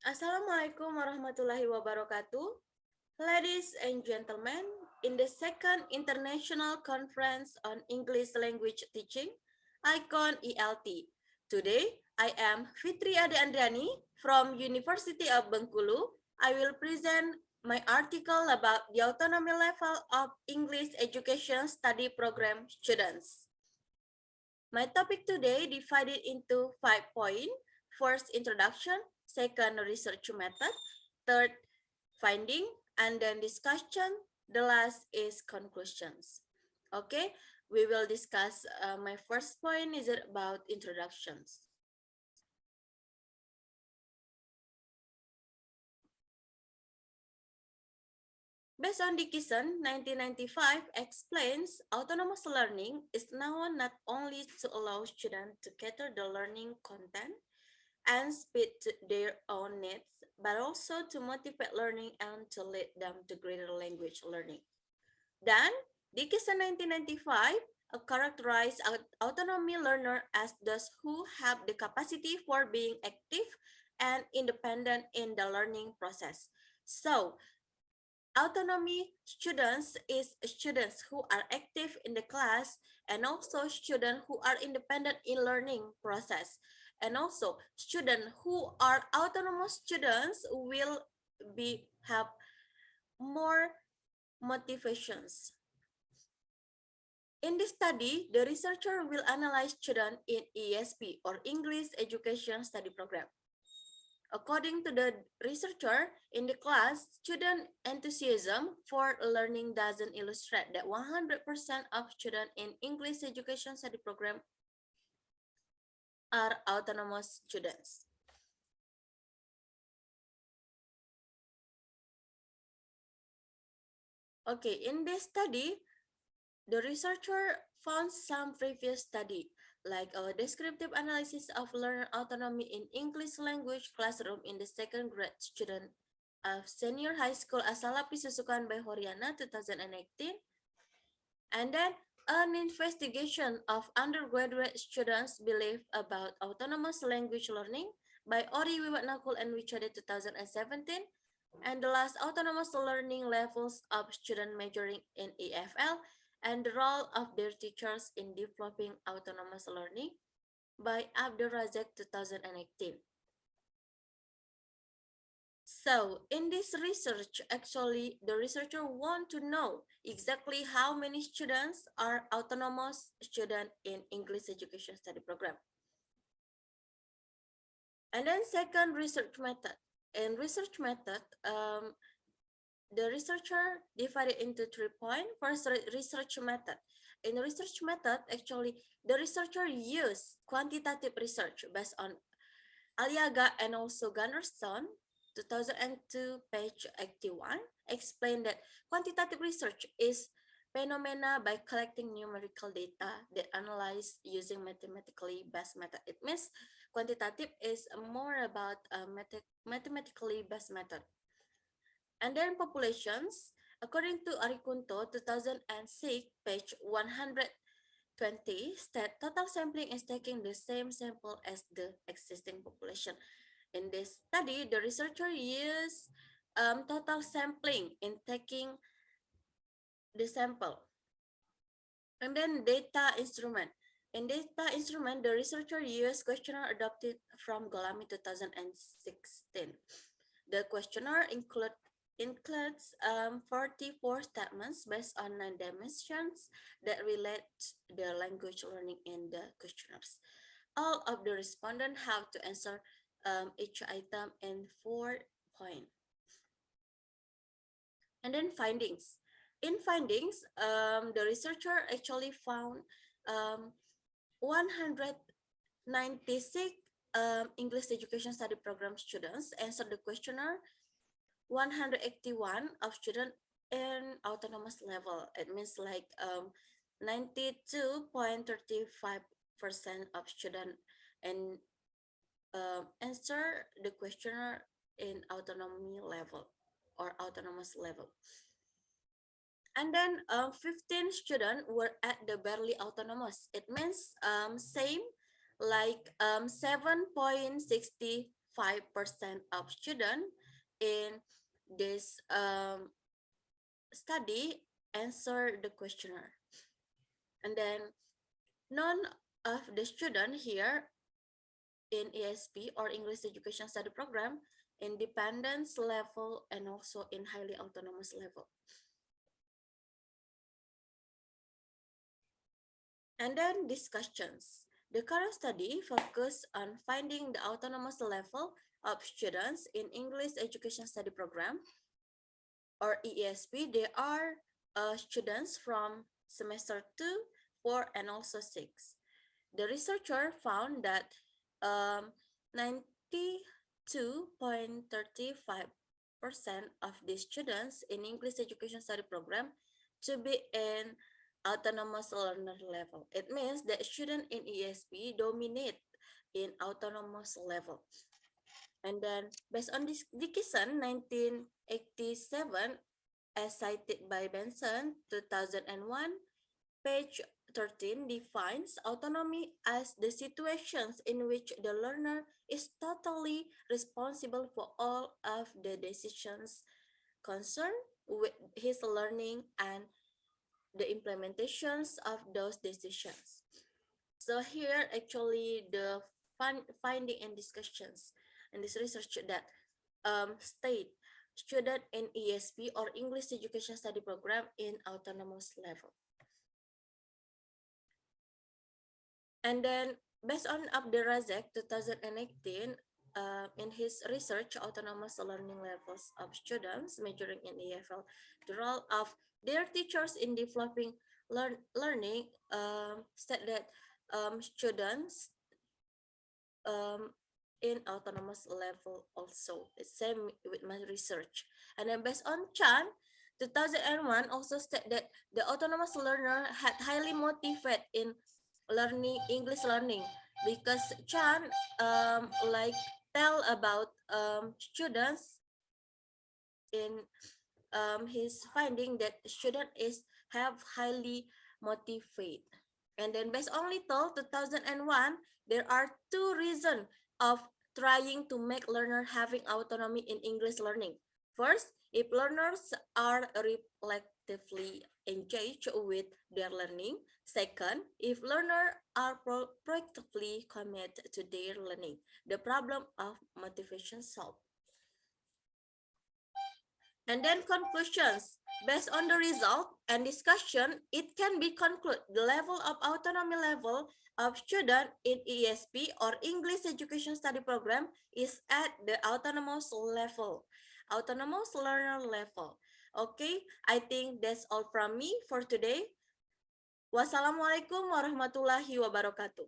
Assalamualaikum warahmatullahi wabarakatuh. Ladies and gentlemen, in the second International Conference on English Language Teaching, ICON ELT, today I am Fitri Ade Andriani from University of Bengkulu. I will present my article about the autonomy level of English education study program students. My topic today divided into 5 points. First, introduction. Second, research method. Third, finding. And then discussion. The last is conclusions. Okay, we will discuss my first point is about introductions. Based on Dickinson, 1995 explains autonomous learning is now not only to allow students to cater the learning content and speed to their own needs, but also to motivate learning and to lead them to greater language learning. Then, Dickinson 1995 characterized autonomy learner as those who have the capacity for being active and independent in the learning process. So, autonomy students is students who are active in the class and also students who are independent in learning process. And also students who are autonomous students will have more motivations. In this study, the researcher will analyze students in ESP or English Education Study Program. According to the researcher, in the class, student enthusiasm for learning doesn't illustrate that 100% of students in English education study program are autonomous students. Okay, in this study, the researcher found some previous study, like a descriptive analysis of learner autonomy in English language classroom in the second grade student of senior high school Asalapi Susukan by Horiana 2018, and then an investigation of undergraduate students' belief about autonomous language learning by Ori Wiwatnakul and Wichade 2017, and the last autonomous learning levels of students majoring in EFL and the role of their teachers in developing autonomous learning by Abdul Razak 2018. So in this research, actually, the researcher want to know exactly how many students are autonomous students in English education study program. And then second research method. In research method, the researcher divided into 3 points. First, research method. In research method, actually, the researcher used quantitative research based on Aliaga and also Gunnarsson, 2002, page 81, explained that quantitative research is phenomena by collecting numerical data that analyzed using mathematically based method. It means quantitative is more about a mathematically based method. And then populations, according to Arikunto, 2006, page 120, state total sampling is taking the same sample as the existing population. In this study, the researcher used total sampling in taking the sample. And then data instrument. In data instrument, the researcher used questionnaire adopted from Golami 2016. The questionnaire includes 44 statements based on 9 dimensions that relate the language learning in the questionnaires. All of the respondents have to answer each item in 4 points. And then findings. In findings, the researcher actually found 196 English education study program students answered the questionnaire. 181 of students in autonomous level. It means like 92.35% of students and answer the questionnaire in autonomy level or autonomous level. And then 15 students were at the barely autonomous. It means same like 7.65% of students in this study answer the questionnaire. And then none of the students here in ESP or English Education Study Program independence level and also in highly autonomous level. And then discussions. The current study focused on finding the autonomous level of students in English Education Study Program or ESP. They are students from semester 2, 4, and also 6. The researcher found that 92.35% of the students in English Education Study Program to be in autonomous learner level. It means that students in ESP dominate in autonomous level. And then based on this Dickinson 1987 as cited by Benson 2001, page 13 defines autonomy as the situations in which the learner is totally responsible for all of the decisions concerned with his learning and the implementations of those decisions. So here actually the finding and discussions in this research that state student in ESP or English Education Study Program in autonomous level. And then based on Abderrazak 2018, in his research, autonomous learning levels of students measuring in EFL, the role of their teachers in developing learning, said that students in autonomous level also. The same with my research. And then based on Chan, 2001 also said that the autonomous learner had highly motivated in learning English learning because Chan like tell about students in his finding that student is have highly motivated. And then based on Little 2001, there are two reasons of trying to make learner having autonomy in English learning. First, if learners are reflectively engaged with their learning. Second, if learners are proactively committed to their learning, the problem of motivation solved. And then conclusions. Based on the result and discussion, it can be concluded the level of autonomy level of student in ESP or English Education Study Program is at the autonomous level, autonomous learner level. Okay, I think that's all from me for today. Wassalamualaikum warahmatullahi wabarakatuh.